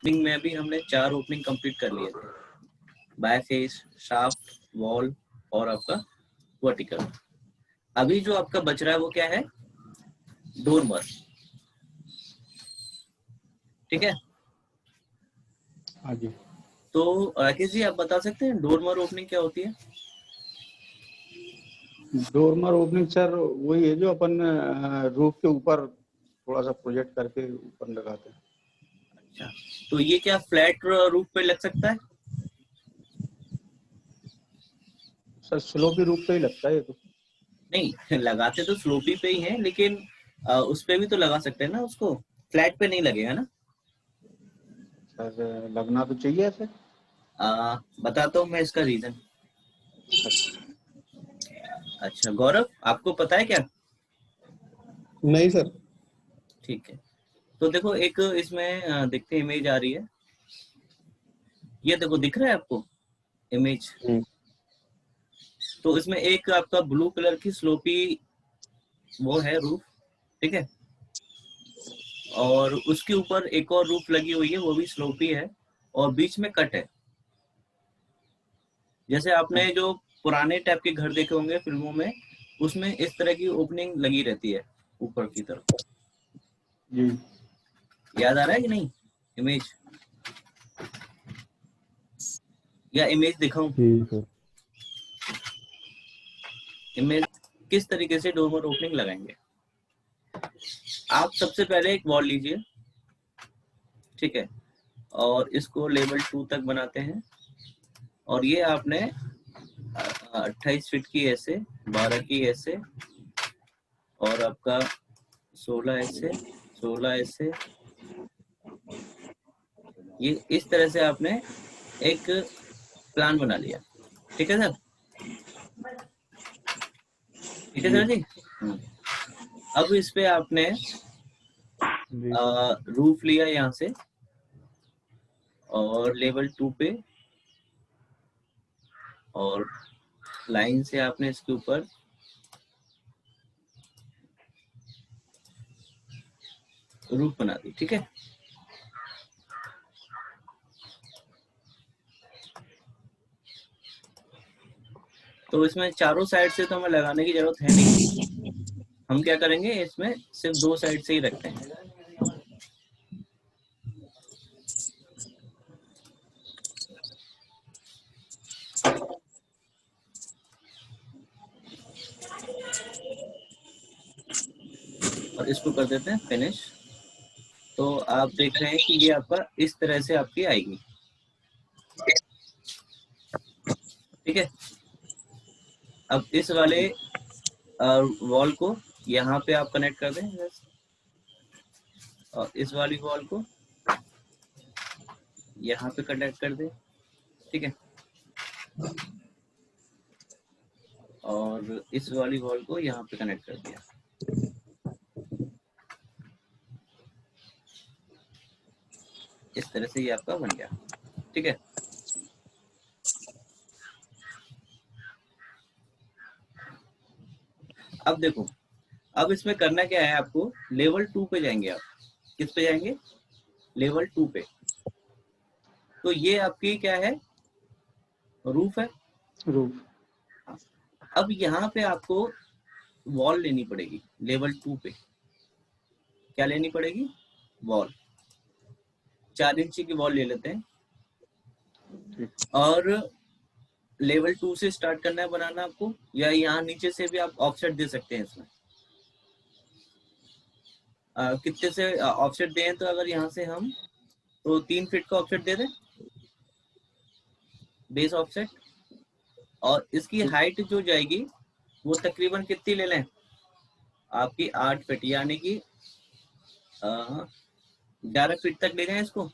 Opening में भी हमने 4 ओपनिंग कंप्लीट कर लिए थे, बायफेस, शाफ्ट, वॉल और आपका वर्टिकल। अभी जो आपका बच रहा है वो क्या है, डोरमर। ठीक है, हाँ जी। तो राकेश जी आप बता सकते हैं डोरमर ओपनिंग क्या होती है? डोरमर ओपनिंग सर वही है जो अपन रूफ के ऊपर थोड़ा सा प्रोजेक्ट करके ऊपर लगाते हैं। अच्छा, तो ये क्या फ्लैट रूफ पे लग सकता है? सर स्लोपी रूफ पे ही लगता है ये तो। नहीं, लगाते तो स्लोपी पे ही हैं, लेकिन उस पे भी तो लगा सकते हैं ना उसको, फ्लैट पे नहीं लगेगा ना? सर लगना तो चाहिए ऐसे। बताता हूँ मैं इसका रीजन। अच्छा। अच्छा गौरव, आपको पता है क्या? नहीं सर। ठीक है, तो देखो एक इसमें देखते इमेज आ रही है, ये देखो दिख रहा है आपको इमेज? तो इसमें एक आपका ब्लू कलर की स्लोपी वो है रूफ, ठीक है, और उसके ऊपर एक और रूफ लगी हुई है, वो भी स्लोपी है, और बीच में कट है। जैसे आपने जो पुराने टाइप के घर देखे होंगे फिल्मों में, उसमें इस तरह की ओपनिंग लगी रहती है ऊपर की तरफ। जी। याद आ रहा है कि नहीं इमेज, या इमेज दिखाऊं? ठीक है। इमेज किस तरीके से डोरमर ओपनिंग लगाएंगे? आप सबसे पहले एक वॉल लीजिए, ठीक है, और इसको लेवल 2 तक बनाते हैं, और ये आपने 28 फीट की ऐसे, 12 की ऐसे, और आपका 16 ऐसे, 16 ऐसे, ये इस तरह से आपने एक प्लान बना लिया। ठीक है सर? ठीक है सर जी। अब इस पे आपने रूफ लिया यहाँ से, और लेवल 2 पे, और लाइन से आपने इसके ऊपर रूफ बना दी। ठीक है, तो इसमें चारों साइड से तो हमें लगाने की जरूरत है नहीं, हम क्या करेंगे इसमें सिर्फ 2 साइड से ही रखते हैं। और इसको कर देते हैं फिनिश। तो आप देख रहे हैं कि ये आपका इस तरह से आपकी आएगी। ठीक है, अब इस वाले वॉल को यहाँ पे आप कनेक्ट कर दें, और इस वाली वॉल को यहाँ पे कनेक्ट कर दें। ठीक है, और इस वाली वॉल को यहाँ पे कनेक्ट कर दिया। इस तरह से ये आपका बन गया। ठीक है, अब देखो, अब इसमें करना क्या है आपको, लेवल 2 पे जाएंगे आप। किस पे जाएंगे? लेवल 2 पे। तो ये आपकी क्या है, रूफ है। रूफ। अब यहाँ पे आपको वॉल लेनी पड़ेगी लेवल 2 पे। क्या लेनी पड़ेगी? वॉल। 4 इंची की वॉल ले लेते हैं, और लेवल 2 से स्टार्ट करना है बनाना आपको, या यहाँ नीचे से भी आप ऑफसेट दे सकते हैं इसमें। कितने से ऑफसेट दें? तो अगर यहाँ से हम तो 3 फीट का ऑफसेट दे दें, बेस ऑफसेट, और इसकी हाइट जो जाएगी वो तकरीबन कितनी ले लें आपकी, 8 फीट, यानी कि 11 फीट तक ले जाएं इसको।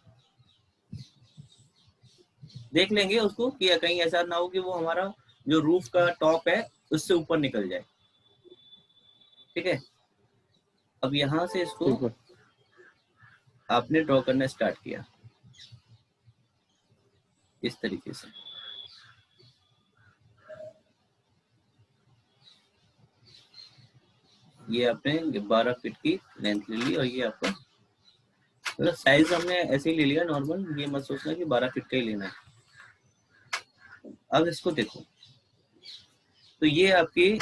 देख लेंगे उसको कि कहीं ऐसा ना हो कि वो हमारा जो रूफ का टॉप है उससे ऊपर निकल जाए। ठीक है, अब यहाँ से इसको आपने ड्रॉ करना स्टार्ट किया इस तरीके से। ये आपने 12 फीट की लेंथ ले ली, और ये आपका मतलब साइज हमने ऐसे ही ले लिया नॉर्मल, ये मत सोचना कि 12 फीट का ही लेना है। अब इसको देखो, तो ये आपकी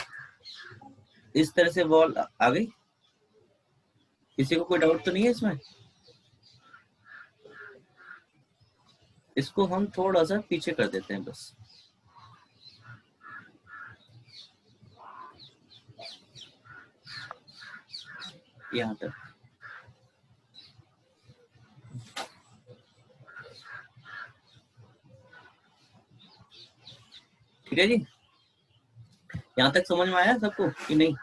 इस तरह से वॉल आ गई। किसी को कोई डाउट तो नहीं है इसमें? इसको हम थोड़ा सा पीछे कर देते हैं बस, यहाँ तक। ठीक है जी, यहाँ तक समझ में आया सबको कि नहीं?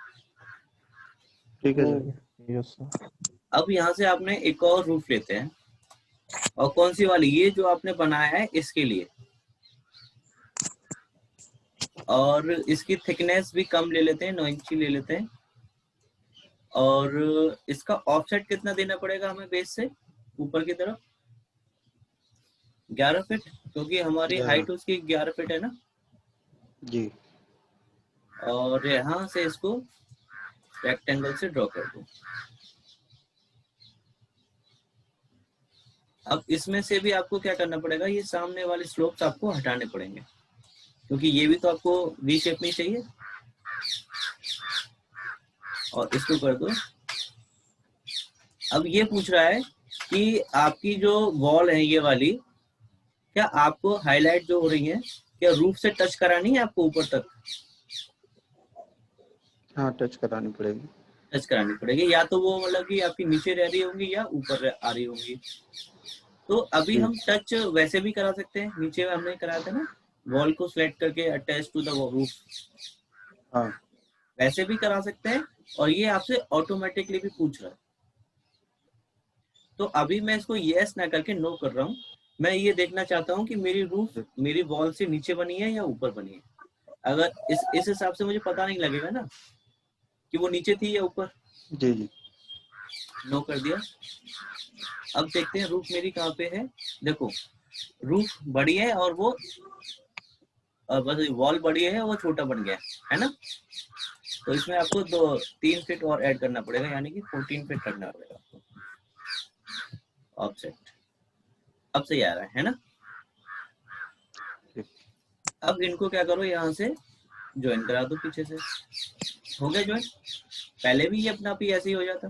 ठीक है सर। Yes sir. अब यहाँ से आपने एक और रूफ लेते हैं, और कौन सी वाली? ये जो आपने बनाया है इसके लिए। और इसकी थिकनेस भी कम ले लेते हैं, 9 इंची ले लेते हैं। और इसका ऑफसेट कितना देना पड़ेगा हमें बेस से ऊपर की तरफ? 11 फीट, क्योंकि हमारी 11 हाइट उसकी 11 फीट है ना। जी। और यहाँ से इसको रेक्टेंगल से ड्रॉ कर दो। अब इसमें से भी आपको क्या करना पड़ेगा, ये सामने वाले स्लोप्स आपको हटाने पड़ेंगे, क्योंकि ये भी तो आपको वी शेप में चाहिए। और इसको कर दो। अब ये पूछ रहा है कि आपकी जो वॉल है ये वाली, क्या आपको हाईलाइट जो हो रही है, क्या रूफ से टच करानी है आपको ऊपर तक? हाँ, टच करानी पड़ेगी। टच करानी पड़ेगी, या तो वो मतलब कि आपकी नीचे रह रही होंगी या ऊपर आ रही होंगी। तो अभी जी। हम टच वैसे भी करा सकते हैं, नीचे हमने कराया था ना, वॉल को सेलेक्ट करके अटैच टू द रूफ, हाँ। वैसे भी करा सकते हैं। और ये आपसे ऑटोमेटिकली भी पूछ रहा है, तो अभी मैं इसको यस ना करके नो कर रहा हूँ। मैं ये देखना चाहता हूँ कि मेरी रूफ मेरी वॉल से नीचे बनी है या ऊपर बनी है। अगर इस हिसाब से मुझे पता नहीं लगेगा ना कि वो नीचे थी या ऊपर। जी जी। नो कर दिया। अब देखते हैं रूफ मेरी कहाँ पे है। देखो, रूफ बड़ी है और वो बस वॉल बड़ी है, वो छोटा बन गया है ना। तो इसमें आपको 3 फीट और ऐड करना पड़ेगा, यानी कि 14 फीट करना पड़ेगा आपको ऑफसेट। अब सही आ रहा है ना। अब इनको क्या करो, यहाँ से ज्वाइन करा दो पीछे से। हो गया ज्वाइन। पहले भी ये अपना आप ही ऐसे ही हो जाता।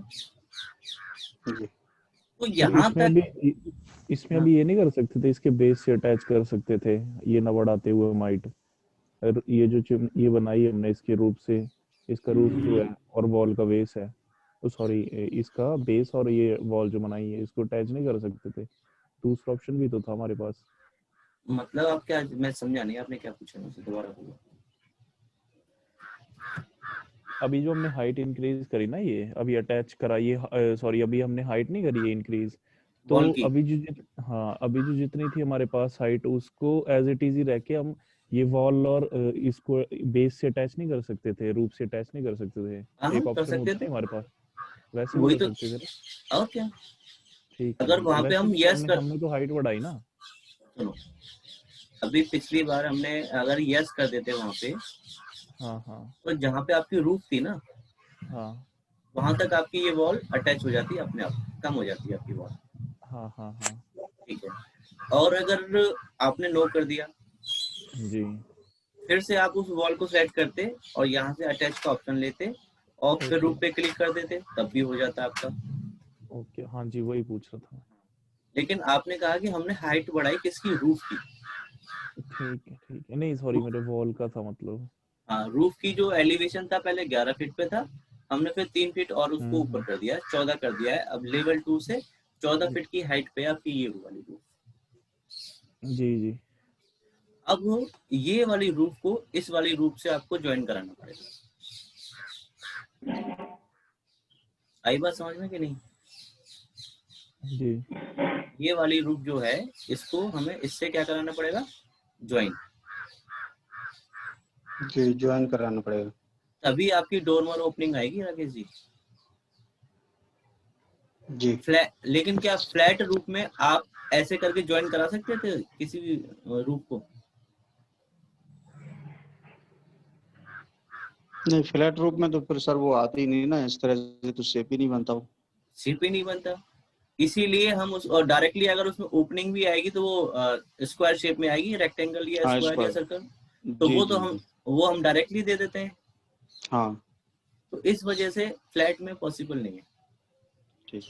जी। तो सर यहाँ इसमें तक इसमें हाँ, अभी ये नहीं कर सकते थे, इसके बेस से अटैच कर सकते थे ये न बढ़ाते हुए माइट। और ये जो ये बनाई है हमने इसके रूप से, इसका रूफ जो है और वॉल का बेस है, तो सॉरी इसका बेस और ये वॉल जो बनाई है इसको अटैच नहीं कर सकते थे? दूसरा ऑप्शन भी तो था हमारे पास। मतलब आप क्या, मैं समझा नहीं, आपने क्या पूछा मुझसे, दोबारा बोलो। अभी जो हमने हाइट इंक्रीज करी ना, ये अभी अटैच करा, ये सॉरी अभी हमने हाइट नहीं करी है इंक्रीज। तो वॉल की अभी हाँ, अभी जो जितनी थी हमारे पास हाइट, उसको एज इट इज ही रह के हम ये वॉल और इसको बेस से अटैच नहीं कर सकते थे, रूफ से अटैच नहीं कर सकते थे? हाँ एक कर ऑप्शन सकते होता थे, है हमारे पास, वैसे भी वही कर तो। सकते थे ना। और क्या, ठीक है अगर ठीक है, वहां पे वैसे हम भी तो यस हमने कर, हमने तो हाइट बढ़ाई ना। सुनो, अभी पिछली बार हमने अगर यस कर देते वहां पे, हाँ हाँ तो जहाँ पे आपकी रूफ थी ना, हाँ वहां तक आपकी ये वॉल अटैच हो जाती है, अपने आप कम हो जाती है आपकी वॉल। हाँ हाँ हाँ। ठीक है। और अगर आपने नो कर दिया, जी। फिर से आप उस वॉल को सेलेक्ट करते और यहाँ से अटैच का ऑप्शन लेते और फिर ओके रूफ पे क्लिक कर देते, तब भी हो जाता आपका। ओके, हाँ जी वही पूछ रहा था। लेकिन आपने कहा कि हमने हाइट बढ़ाई किसकी, रूफ की। ठीक है, नहीं सॉरी मेरे वॉल का था मतलब। हाँ, रूफ की जो एलिवेशन था पहले 11 फीट पे था, हमने फिर 3 फीट और उसको ऊपर हम्म। कर दिया, 14 कर दिया है। अब लेवल 2 से 14 जी फीट की हाइट पे आपकी ये वाली रूफ। जी जी। अब ये वाली रूफ को इस वाली रूफ से आपको ज्वाइन कराना पड़ेगा। आई बात समझ में कि नहीं? जी ये वाली रूफ जो है, इसको हमें इससे क्या कराना पड़ेगा, ज्वाइन। जी, ज्वाइन कराना पड़ेगा। तभी आपकी डोरमर ओपनिंग आएगी राकेश जी। जी। लेकिन क्या फ्लैट रूफ में आप ऐसे करके ज्वाइन करा सकते थे किसी भी रूफ को? नहीं, फ्लैट रूप में तो फिर सर वो आती ही नहीं ना, इस तरह से तो शेप ही नहीं बनता वो। शेप ही नहीं बनता। इसीलिए हम उस और डायरेक्टली अगर उसमें ओपनिंग भी आएगी तो वो स्क्वायर शेप में आएगी, रेक्टेंगल या हाँ स्क्वायर या स्क्वायर। सर्कल, तो जी वो तो जी जी। वो हम डायरेक्टली दे देते हैं। हाँ तो इस वजह से फ्लैट में पॉसिबल नहीं है। ठीक।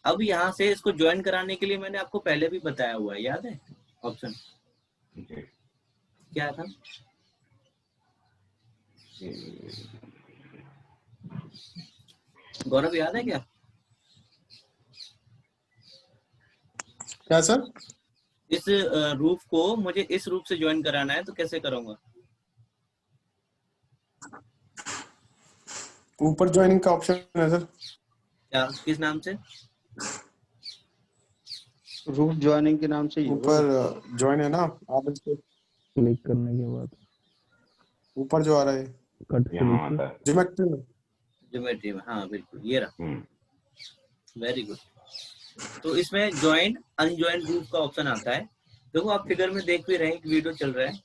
अब यहाँ से इसको ज्वाइन कराने के लिए मैंने आपको पहले भी बताया हुआ है, याद है ऑप्शन क्या था? गौरव याद है क्या? क्या सर? इस रूफ को मुझे इस रूफ से ज्वाइन कराना है तो कैसे करूंगा? ऊपर ज्वाइनिंग का ऑप्शन है सर। क्या, किस नाम से? रूफ ज्वाइनिंग के नाम से ही होगा। ऊपर ज्वाइन है ना, आप इस पे क्लिक करने के बाद ऊपर जो आ रहा है कट से यहाँ नीचे। आता है। ज्योमेट्री में। ज्योमेट्री में, हाँ बिल्कुल, ये रहा। हम्म। Very good. तो इसमें ज्वाइन अनज्वाइन रूफ का ऑप्शन आता है। देखो आप फिगर में देख भी रहे हैं, एक वीडियो चल रहा है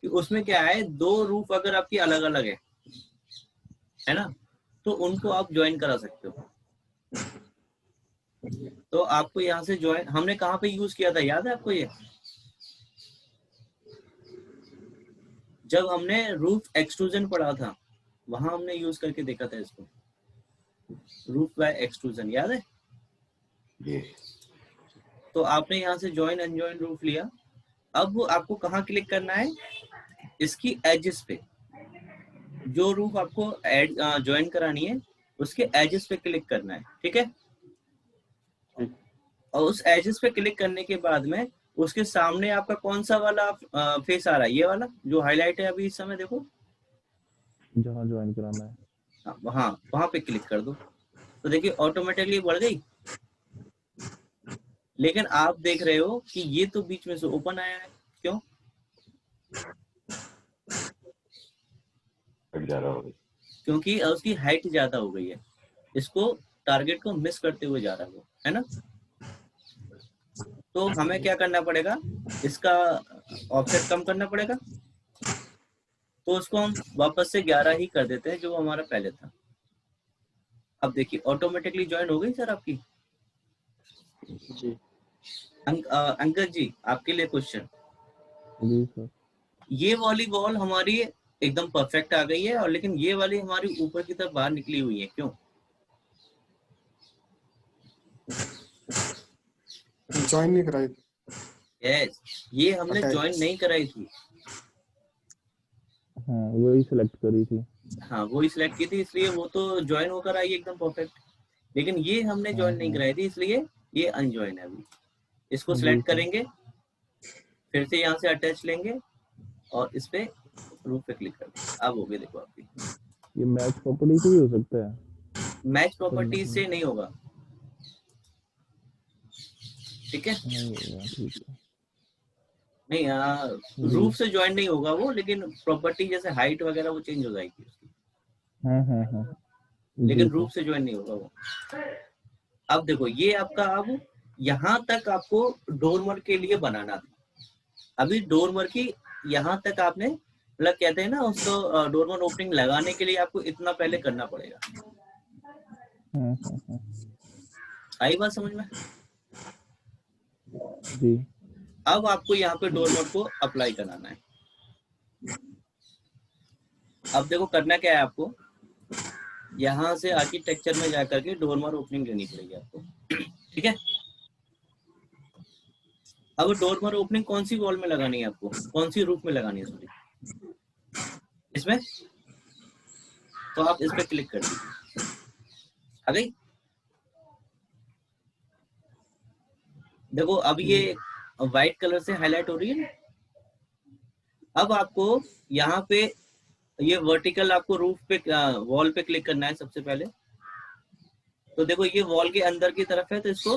कि उसमें क्या है, दो रूफ अगर आपकी अलग अलग है ना, तो उनको आप ज्वाइन करा सकते हो। तो आपको यहाँ से ज्वाइन हमने कहाँ पे यूज किया था, याद है आपको ये? जब हमने रूफ एक्सट्रूजन पढ़ा था, वहां हमने यूज करके देखा था इसको, रूफ बाय एक्सट्रूजन, याद है? ये तो आपने यहाँ से ज्वाइन अनज्वाइन रूफ लिया। अब आपको कहाँ क्लिक करना है, इसकी एजेस पे। जो रूफ आपको ज्वाइन करानी है उसके एजेस पे क्लिक करना है, ठीक है? ठीक। और उस एजेस पे क्लिक करने के बाद में उसके सामने आपका कौन सा वाला फेस आ रहा है, ये वाला जो हाईलाइट है अभी इस समय, देखो। जहाँ ज्वाइन कराना है। हाँ, वहां पे क्लिक कर दो तो देखिए ऑटोमेटिकली बढ़ गई। लेकिन आप देख रहे हो कि ये तो बीच में से ओपन आया है, क्यों? कट जा रहा होगा। क्योंकि उसकी हाइट ज्यादा हो गई है, इसको टारगेट को मिस करते हुए जा रहा है वो, है ना? तो हमें क्या करना पड़ेगा, इसका ऑफसेट कम करना पड़ेगा। तो उसको हम वापस से 11 ही कर देते हैं जो हमारा पहले था। अब देखिए ऑटोमेटिकली ज्वाइन हो गई सर आपकी। जी। अंकल जी आपके लिए क्वेश्चन, जी सर। ये वाली वॉल हमारी एकदम परफेक्ट आ गई है, और लेकिन ये वाली हमारी ऊपर की तरफ बाहर निकली हुई है, क्यों? ज्वाइन नहीं कराई। यस, ये हमने अटैच। ज्वाइन नहीं कराई थी। हाँ वही सिलेक्ट करी थी। हाँ, वो ही सिलेक्ट की थी, इसलिए वो तो ज्वाइन होकर आई एकदम परफेक्ट। लेकिन ये हमने ज्वाइन नहीं कराई थी, इसलिए ये अनज्वाइन है अभी। इसको जी सिलेक्ट सर। करेंगे, फिर से यहाँ से अटैच लेंगे और इस पे रूफ पे क्लिक कर देंगे। अब हो गई देखो आपकी। ये मैच प्रॉपर्टी से भी हो सकता है। मैच प्रॉपर्टीज से नहीं होगा, ठीक है? नहीं होगा, ठीक है। नहीं, जी। रूफ से ज्वाइन नहीं होगा वो, लेकिन प्रॉपर्टी जैसे हाइट वगैरह वो चेंज हो जाएगी उसकी, हाँ। जी लेकिन सर। रूफ से ज्वाइन नहीं होगा वो। अब देखो ये आपका, अब यहाँ तक आपको डोरमर के लिए बनाना था। अभी डोरमर की यहाँ तक आपने, मतलब कहते हैं ना उसको, डोरमर ओपनिंग लगाने के लिए आपको इतना पहले करना पड़ेगा। हाँ। आई बात समझ में? जी। अब आपको यहाँ पे डोरमर को अप्लाई कराना है। अब देखो करना क्या है आपको, यहाँ से आर्किटेक्चर में जाकर के डोरमर ओपनिंग लेनी पड़ेगी आपको, ठीक है? अब डोरमर ओपनिंग कौन सी वॉल में लगानी है आपको, कौन सी रूफ में लगानी है, सॉरी, इसमें। तो आप इस पे क्लिक कर दीजिए, आ गई। देखो अब ये व्हाइट कलर से हाईलाइट हो रही है ना। अब आपको यहाँ पे ये वर्टिकल आपको रूफ पे, वॉल पे क्लिक करना है सबसे पहले। तो देखो ये वॉल के अंदर की तरफ है, तो इसको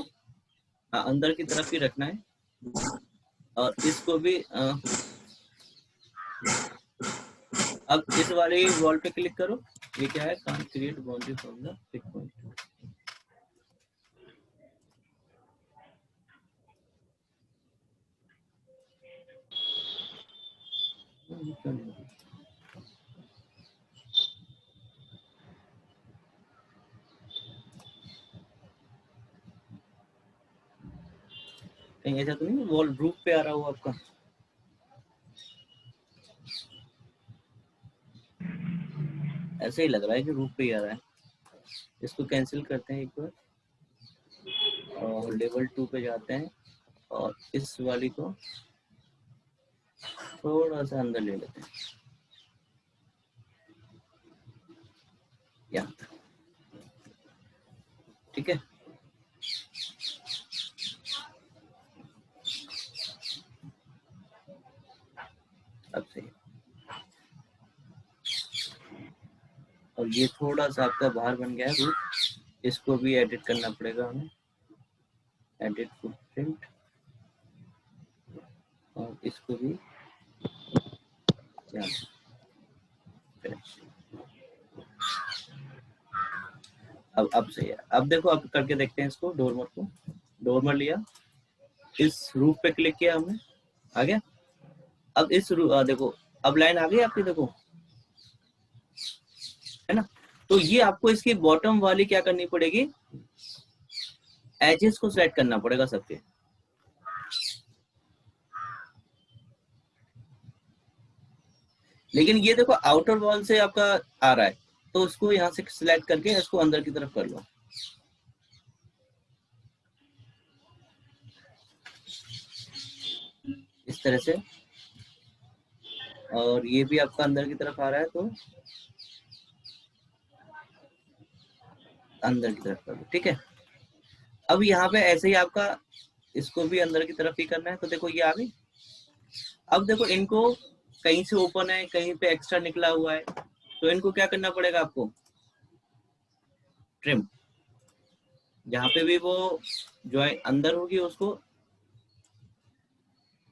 अंदर की तरफ ही रखना है, और इसको भी अब इस वाले वॉल पे क्लिक करो। ये क्या है, can't create boundary from the pick point. कहीं ऐसा तो नहीं वॉल रूफ पे आ रहा हो आपका? ऐसे ही लग रहा है कि रूफ पे ही आ रहा है। इसको कैंसिल करते हैं एक बार और लेवल 2 पे जाते हैं और इस वाली को थोड़ा सा अंदर ले लेते हैं यहाँ तक, ठीक है। अब सही। और ये थोड़ा सा आपका बाहर बन गया है रूफ, इसको भी एडिट करना पड़ेगा हमें। एडिट फुटप्रिंट और इसको भी अब सही है। अब देखो, अब करके देखते हैं इसको। डोरमर को, डोरमर लिया, इस रूफ पे क्लिक किया हमने, आ गया। अब इस देखो, अब लाइन आ गई आपकी, देखो है ना। तो ये आपको इसकी बॉटम वाली क्या करनी पड़ेगी, एजेस को सिलेक्ट करना पड़ेगा सबके। लेकिन ये देखो आउटर वॉल से आपका आ रहा है, तो उसको यहाँ से सिलेक्ट करके इसको अंदर की तरफ कर लो। इस तरह से। और ये भी आपका अंदर की तरफ आ रहा है, तो अंदर की तरफ कर लो, ठीक है। अब यहाँ पे ऐसे ही आपका इसको भी अंदर की तरफ ही करना है। तो देखो ये आ गई। अब देखो इनको कहीं से ओपन है, कहीं पे एक्स्ट्रा निकला हुआ है, तो इनको क्या करना पड़ेगा आपको, ट्रिम। जहाँ पे भी वो जो है अंदर होगी उसको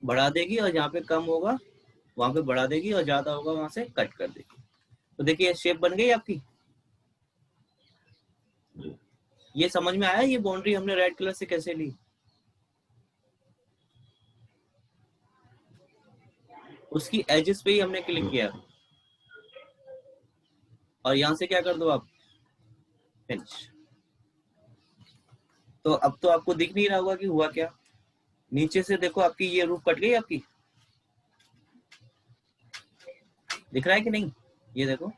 बढ़ा देगी, और जहाँ पे कम होगा वहां पे बढ़ा देगी, और ज्यादा होगा वहां से कट कर देगी। तो देखिए शेप बन गई आपकी। ये समझ में आया ये बाउंड्री हमने रेड कलर से कैसे ली? उसकी एजेस पे ही हमने क्लिक किया, और यहां से क्या कर दो आप, फिनिश। तो अब तो आपको दिख नहीं रहा होगा कि हुआ क्या। नीचे से देखो आपकी ये रूफ कट गई आपकी, दिख रहा है कि नहीं? ये देखो,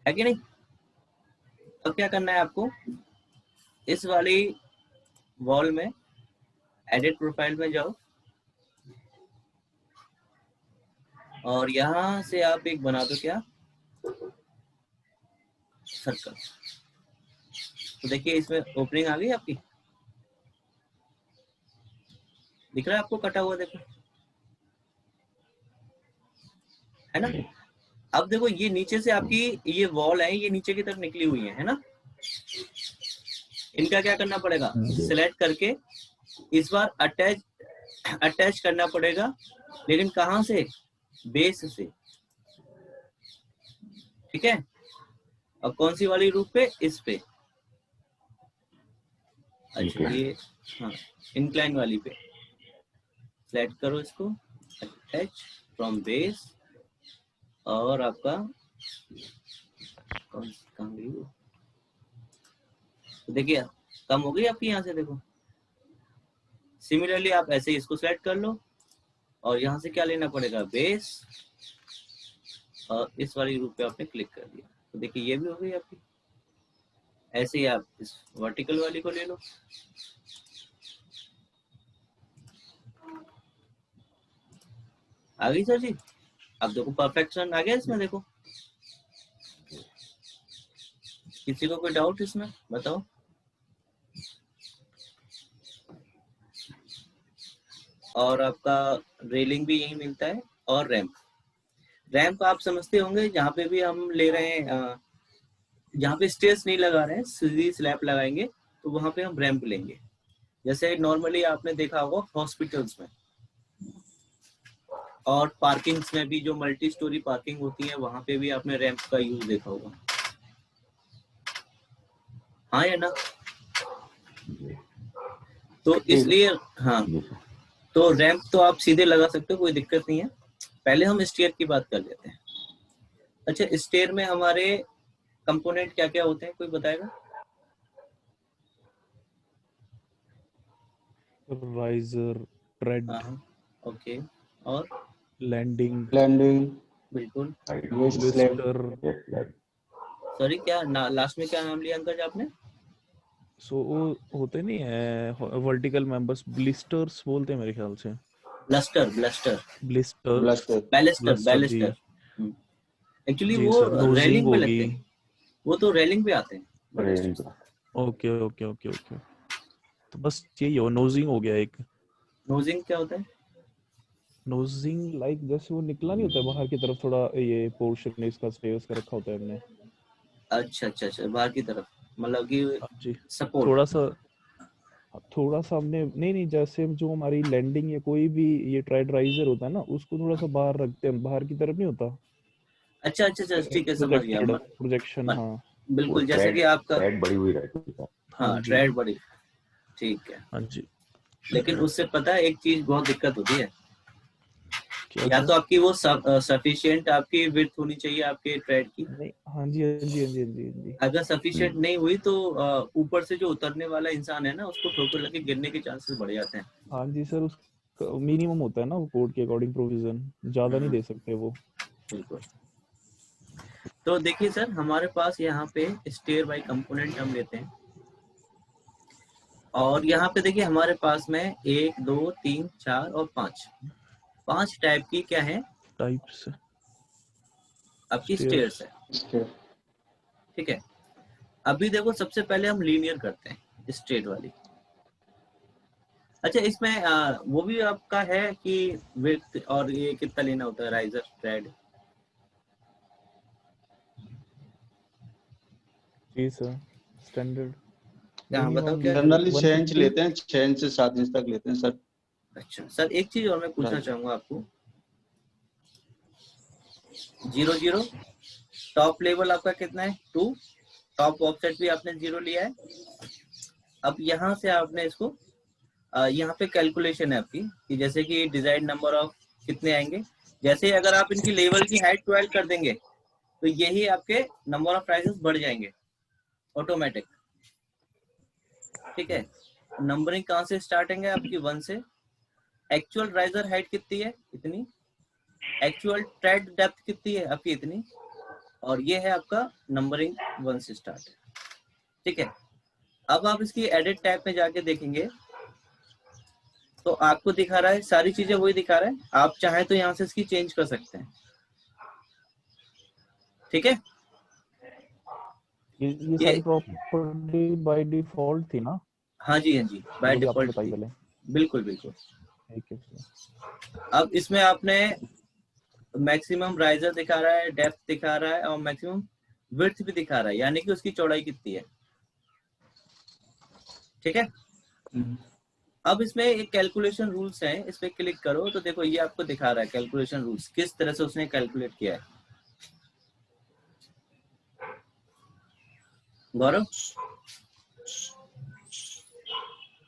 है कि नहीं? अब क्या करना है आपको, इस वाली वॉल में एडिट प्रोफाइल में जाओ, और यहां से आप एक बना दो क्या, सर्कल। तो देखिए इसमें ओपनिंग आ गई आपकी, दिख रहा है आपको कटा हुआ, देखो है ना। अब देखो ये नीचे से आपकी ये वॉल है, ये नीचे की तरफ निकली हुई है ना। इनका क्या करना पड़ेगा, सिलेक्ट करके इस बार अटैच करना पड़ेगा, लेकिन कहां से, बेस से, ठीक है। और कौन सी वाली रूप पे, इस पे, अच्छा ये, हाँ इंक्लाइन वाली पे सिलेक्ट करो इसको, अटैच फ्रॉम बेस, और आपका कहाँ गई वो, तो देखिए कम हो गई आपकी यहाँ से, देखो। सिमिलरली आप ऐसे ही इसको सिलेक्ट कर लो, और यहाँ से क्या लेना पड़ेगा, बेस, और इस वाली रूप पे आपने क्लिक कर दिया, तो देखिए ये भी हो गई आपकी। ऐसे ही आप इस वर्टिकल वाली को ले लो, आ गई सर जी। अब देखो परफेक्शन आ गया इसमें, देखो। किसी को कोई डाउट इसमें, बताओ। और आपका रेलिंग भी यही मिलता है, और रैंप आप समझते होंगे, जहाँ पे भी हम ले रहे हैं, जहाँ पे स्टेयर्स नहीं लगा रहे हैं, सीधी स्लैब लगाएंगे, तो वहां पे हम रैंप लेंगे। जैसे नॉर्मली आपने देखा होगा हॉस्पिटल्स में और पार्किंग्स में भी, जो मल्टी स्टोरी पार्किंग होती है, वहां पे भी आपने रैंप का यूज देखा होगा, हाँ या ना। तो इसलिए हाँ, तो रैंप तो आप सीधे लगा सकते हो, कोई दिक्कत नहीं है। पहले हम स्टेयर की बात कर लेते हैं। अच्छा, स्टेयर में हमारे कंपोनेंट क्या क्या होते हैं, कोई बताएगा? राइजर, ट्रेड, हाँ, ओके, और लैंडिंग, लैंडिंग, बिल्कुल। वेस्ट स्लैब, लिस्टर। सॉरी, क्या लास्ट में क्या नाम लिया अंकल जी आपने? सो वो होते नहीं है वर्टिकल मेंबर्स, ब्लिस्टर्स बोलते हैं मेरे ख्याल से। ब्लस्टर, ब्लस्टर, ब्लिस्टर, ब्लस्टर, बैलिस्टर, ब्लस्टर जी। बैलिस्टर। एक्चुअली जी वो सर, नोजिंग रेलिंग पे होगी। लगते हैं, वो तो रेलिंग पे आते हैं रेलिंग बैलिस्टर्स। पे। Okay okay okay okay. तो बस यही हो, नोजिंग हो गया एक। नोजिंग क्या होता है? नोजिंग लाइक जैसे वो निकला नहीं होता है बाहर की तरफ, थोड़ा ये पोर्शन इसका स्पेस का रखा होता है हमने। अच्छा अच्छा अच्छा, बाहर की तरफ, मतलब कि हाँ जी। सपोर्ट। थोड़ा सा, थोड़ा सा हमने, नहीं नहीं, जैसे जो हमारी लैंडिंग या कोई भी ये ट्राइड राइजर होता है ना, उसको थोड़ा सा बाहर रखते हैं, बाहर की तरफ नहीं होता, अच्छा अच्छा अच्छा, ठीक है, समझ गया। Projected, projection. म- हाँ वो बिल्कुल, जैसे कि थ्रेड आपका, थ्रेड बड़ी हुई रहती है। हाँ हाँ, जी, ट्रेड बड़ी, ठीक है। हाँ जी। लेकिन उससे पता है एक चीज बहुत दिक्कत होती है, क्या या सर? तो आपकी वो सफिशिएंट आपकी विड्थ होनी चाहिए आपके ट्रेड की। नहीं, हाँ जी हाँ जी हाँ जी हाँ जी हाँ जी। अगर सफिशिएंट हम्म, नहीं हुई तो ऊपर से जो उतरने वाला इंसान है ना, उसको ठोकर लगे गिरने के चांसेस बढ़ जाते हैं। हाँ जी सर, उस मिनिमम होता है ना वो कोड के अकॉर्डिंग प्रोविजन, ज्यादा नहीं हम्म, दे सकते वो। बिल्कुल। तो देखिए सर, हमारे पास यहाँ पे स्टेयर बाई कंपोनेंट हम लेते हैं, और यहाँ पे देखिए हमारे पास में 1 2 3 4 और 5 टाइप की क्या है टाइप्स आपकी स्टेयर्स। स्टेयर्स है। ठीक है, अभी देखो सबसे पहले हम लीनियर करते हैं, स्ट्रेट वाली। अच्छा, इसमें वो भी आपका है कि विड्थ और ये कितना लेना होता है, राइजर, ट्रेड? जी सर, स्टैंडर्ड क्या बताओ, मिनिमम क्या कह रहे हो? Generally 6 inch 150। लेते हैं, 6 इंच से 7 इंच तक लेते हैं सर। अच्छा सर, एक चीज और मैं पूछना राइट, चाहूंगा आपको। 0 0, टॉप लेवल आपका कितना है? 2, टॉप ऑफसेट भी आपने 0 लिया है। अब यहाँ से आपने इसको यहाँ पे कैलकुलेशन है आपकी, कि जैसे कि डिजायर्ड नंबर ऑफ कितने आएंगे। जैसे अगर आप इनकी लेवल की हाइट 12 कर देंगे, तो यही आपके नंबर ऑफ प्राइजेस बढ़ जाएंगे ऑटोमेटिक। ठीक है, नंबरिंग कहाँ से स्टार्टिंग है आपकी? 1 से। एक्चुअल राइजर हाइट कितनी है? इतनी। एक्चुअल ट्रेड डेप्थ कितनी है आपकी? इतनी। और ये है आपका नंबरिंग 1 से स्टार्ट है। ठीक है, अब आप इसकी एडिट टैब में जाके देखेंगे तो आपको दिखा रहा है, सारी चीजें वही दिखा रहा है। आप चाहे तो यहाँ से इसकी चेंज कर सकते हैं। ठीक है, ये ये, सारी प्रॉपर्टी बाय डिफॉल्ट थी ना, हाँ जी हाँ जी, बाय जो कि आपने डिफॉल्ट बताई थी। पहले। बिल्कुल बिल्कुल। ठीक है सर। अब इसमें आपने मैक्सिमम राइजर दिखा रहा है, डेप्थ दिखा रहा है, और मैक्सिमम विड्थ भी दिखा रहा है, यानी कि उसकी चौड़ाई कितनी है। ठीक है, अब इसमें एक कैलकुलेशन रूल्स है, इस पे क्लिक करो तो देखो ये आपको दिखा रहा है कैलकुलेशन रूल्स, किस तरह से उसने कैलकुलेट किया है। गौरव,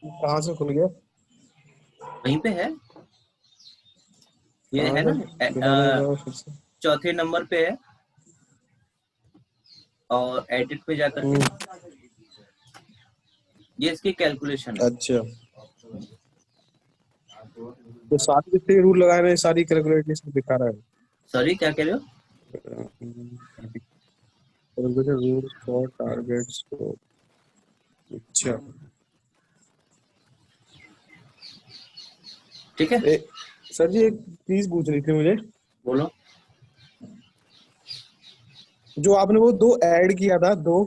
कहाँ से खुल गया? वहीं पे है, ये कहाँ है से? दिखाने ना, का फिर से। चौथे नंबर पे है, और एडिट पे जाकर के ये इसकी कैलकुलेशन है। अच्छा, तो सारी जितने रूल लगाए हुए हैं, सारी कैलकुलेशन दिखा रहा सॉरी, क्या कह रहे हो? है। रूल्स फॉर टारगेट्स को। अच्छा, ठीक है, सर जी एक चीज पूछ रही थी मुझे। बोलो। जो आपने वो 2 ऐड किया था, 2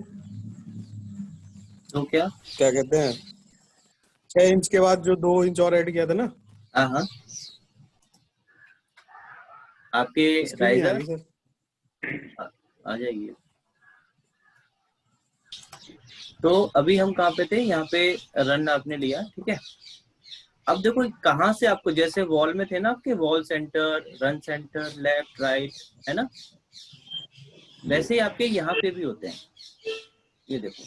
तो क्या? क्या कहते हैं, 6 इंच के बाद जो 2 इंच और ऐड किया था ना, हाँ हाँ, आपके इसकी नहीं आ राइजर रही सर। आ जाएगी। तो अभी हम कहाँ पे थे? यहाँ पे रन आपने लिया, ठीक है। अब देखो कहाँ से आपको, जैसे वॉल में थे ना आपके, wall centre, run centre, left right, है ना, वैसे ही आपके यहाँ पे भी होते हैं। ये देखो,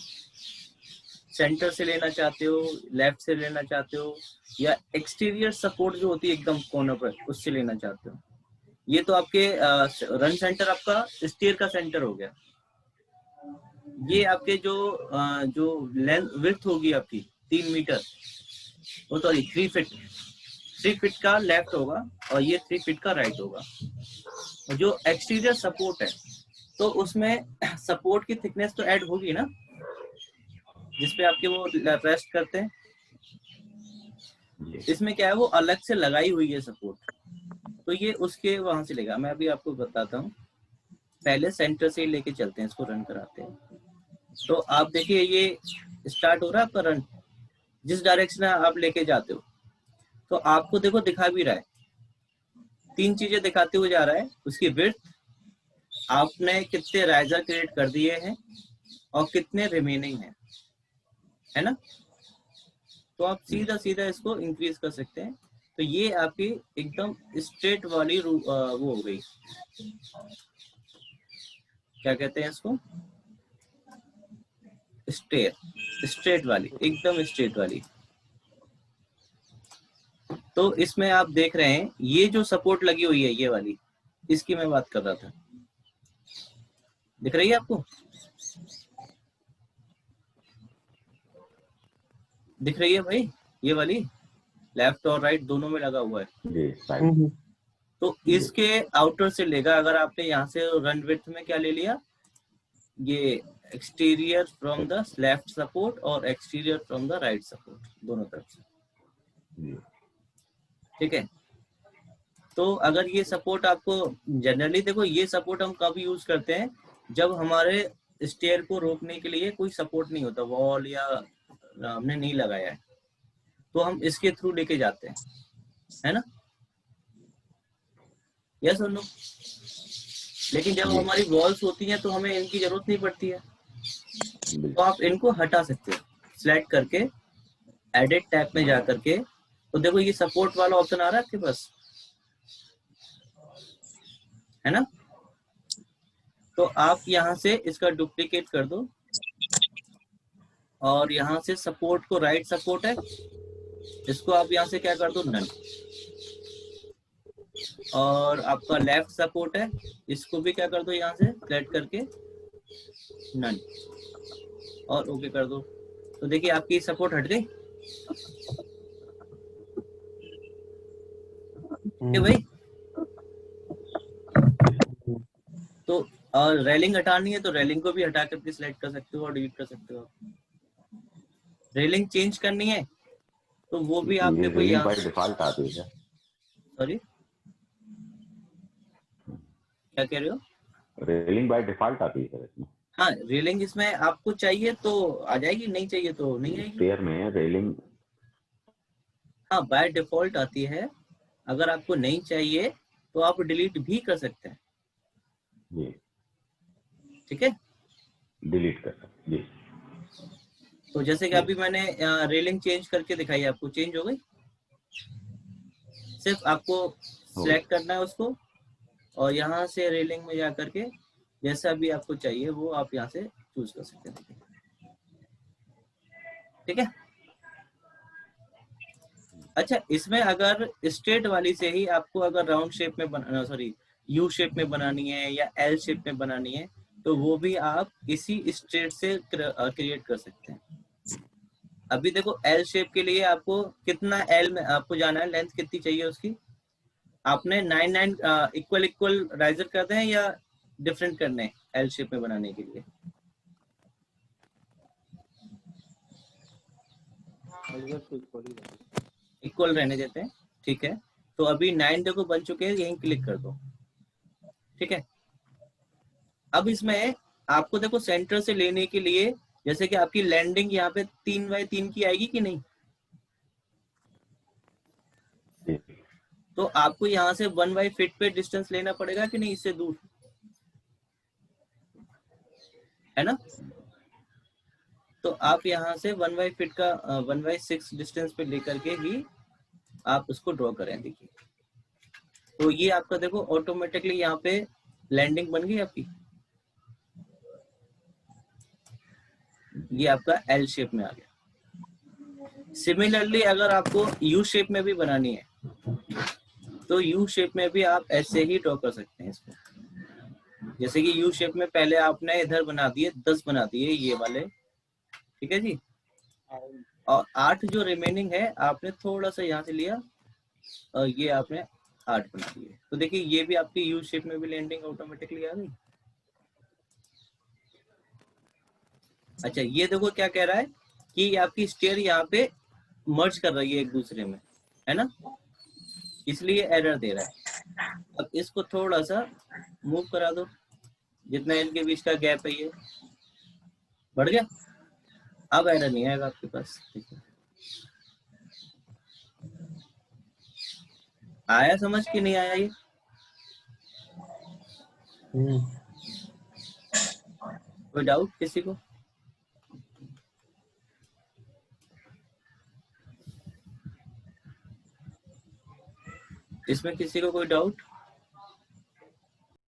सेंटर से लेना चाहते हो, लेफ्ट से लेना चाहते हो, या एक्सटीरियर सपोर्ट जो होती है एकदम कोनर पर, उससे लेना चाहते हो। ये तो आपके रन सेंटर आपका स्टीयर का सेंटर हो गया। ये आपके जो जो लेंथ विड्थ होगी आपकी 3 मीटर, वो सॉरी 3 फीट, 3 फीट का लेफ्ट होगा और ये 3 फीट का राइट होगा। और जो एक्सटीरियर सपोर्ट है तो उसमें सपोर्ट की थिकनेस तो ऐड होगी ना, जिसपे आपके वो रेस्ट करते हैं। इसमें क्या है, वो अलग से लगाई हुई है सपोर्ट, तो ये उसके वहां से लेगा। मैं अभी आपको बताता हूँ, पहले सेंटर से ही लेके चलते हैं, इसको रन कराते हैं। तो आप देखिए ये स्टार्ट हो रहा है आपका रन, जिस डायरेक्शन में आप लेके जाते हो तो आपको देखो दिखा भी रहा है, 3 चीजें दिखाते हुए जा रहा है। उसकी विड्थ, आपने कितने राइजर क्रिएट कर दिए हैं और कितने रिमेनिंग है ना। तो आप सीधा सीधा इसको इंक्रीज कर सकते हैं। तो ये आपकी एकदम स्ट्रेट वाली वो हो गई, क्या कहते हैं इसको, स्ट्रेट वाली, एकदम स्ट्रेट वाली। तो इसमें आप देख रहे हैं ये जो सपोर्ट लगी हुई है ये वाली, इसकी मैं बात कर रहा था, दिख रही है आपको, दिख रही है भाई, ये वाली लेफ्ट और राइट दोनों में लगा हुआ है। जी राइट। तो इसके आउटर से लेगा, अगर आपने यहाँ से रन विड्थ में क्या ले लिया, ये exterior from the left support और exterior from the right support, दोनों तरफ से, ठीक है। तो अगर ये सपोर्ट आपको जनरली, देखो ये सपोर्ट हम कब यूज करते हैं, जब हमारे स्टेयर को रोकने के लिए कोई सपोर्ट नहीं होता, वॉल या हमने नहीं लगाया है, तो हम इसके थ्रू लेके जाते हैं, है ना, यस और नो। लेकिन जब हमारी वॉल्स होती हैं तो हमें इनकी जरूरत नहीं पड़ती है, तो आप इनको हटा सकते हो सिलेक्ट करके, एडिट टैब में जा करके। तो देखो ये सपोर्ट वाला ऑप्शन आ रहा है आपके पास, है ना। तो आप यहाँ से इसका डुप्लीकेट कर दो और यहाँ से सपोर्ट को, राइट सपोर्ट है, इसको आप यहाँ से क्या कर दो, नन। और आपका लेफ्ट सपोर्ट है, इसको भी क्या कर दो, यहाँ से सिलेक्ट करके नन, और ओके कर दो। तो देखिए आपकी सपोर्ट हट गई, भाई। तो और रेलिंग हटानी है तो रेलिंग को भी हटा करके सिलेक्ट कर सकते हो और डिलीट कर सकते हो। रेलिंग चेंज करनी है तो वो भी आप देखो यहाँ बाय डिफॉल्ट आती है। सॉरी क्या कह रहे हो? रेलिंग बाय डिफॉल्ट आती है सर इसमें। हाँ, रेलिंग इसमें आपको चाहिए तो आ जाएगी, नहीं चाहिए तो नहीं आएगी। स्टेयर में रेलिंग हाँ बाय डिफॉल्ट आती है, अगर आपको नहीं चाहिए तो आप डिलीट भी कर सकते हैं, जी ठीक है, डिलीट कर सकते जी। तो जैसे कि अभी मैंने रेलिंग चेंज करके दिखाई, आपको चेंज हो गई। सिर्फ आपको सिलेक्ट करना है उसको और यहाँ से रेलिंग में जा करके जैसा भी आपको चाहिए वो आप यहाँ से चूज कर सकते हैं, ठीक है। अच्छा, इसमें अगर स्ट्रेट वाली से ही आपको अगर राउंड शेप में बनाना, सॉरी यू शेप में बनानी है या एल शेप में बनानी है तो वो भी आप इसी स्ट्रेट से क्रिएट कर सकते हैं। अभी देखो एल शेप के लिए आपको कितना एल में आपको जाना है, लेंथ कितनी चाहिए उसकी, आपने 9 इक्वल राइजर करते हैं या डिफरेंट करने हैं एल शेप में बनाने के लिए? इक्वल रहने देते हैं, ठीक है। तो अभी 9 देखो बन चुके हैं, यहीं क्लिक कर दो, ठीक है। अब इसमें आपको देखो सेंटर से लेने के लिए, जैसे कि आपकी लैंडिंग यहाँ पे 3x3 की आएगी कि नहीं, तो आपको यहाँ से 1 फीट पे डिस्टेंस लेना पड़ेगा कि नहीं, इससे दूर, है ना। तो आप यहाँ से 1 फीट का 1/6 डिस्टेंस पे लेकर के ही आप उसको ड्रॉ करें। देखिए तो ये आपका देखो ऑटोमेटिकली यहाँ पे लैंडिंग बन गई आपकी, ये आपका एल शेप में आ गया। सिमिलरली अगर आपको यू शेप में भी बनानी है तो यू शेप में भी आप ऐसे ही ड्रॉ कर सकते हैं इसको। जैसे कि यू शेप में पहले आपने इधर बना दिए 10 बना दिए ये वाले, ठीक है जी। और 8 जो रिमेनिंग है आपने थोड़ा सा यहाँ से लिया और ये आपने 8 बना दिए। तो देखिए ये भी आपकी यू शेप में भी लैंडिंग ऑटोमेटिकली आ गई। अच्छा ये देखो क्या कह रहा है कि आपकी स्टेयर यहाँ पे मर्ज कर रही है एक दूसरे में, है ना, इसलिए एरर दे रहा है। अब इसको थोड़ा सा मूव करा दो, जितना इनके बीच का गैप है ये बढ़ गया। अब एरर नहीं आएगा आपके पास। ठीक है, आया समझ कि नहीं आया ये? कोई डाउट किसी को? इसमें किसी को कोई डाउट?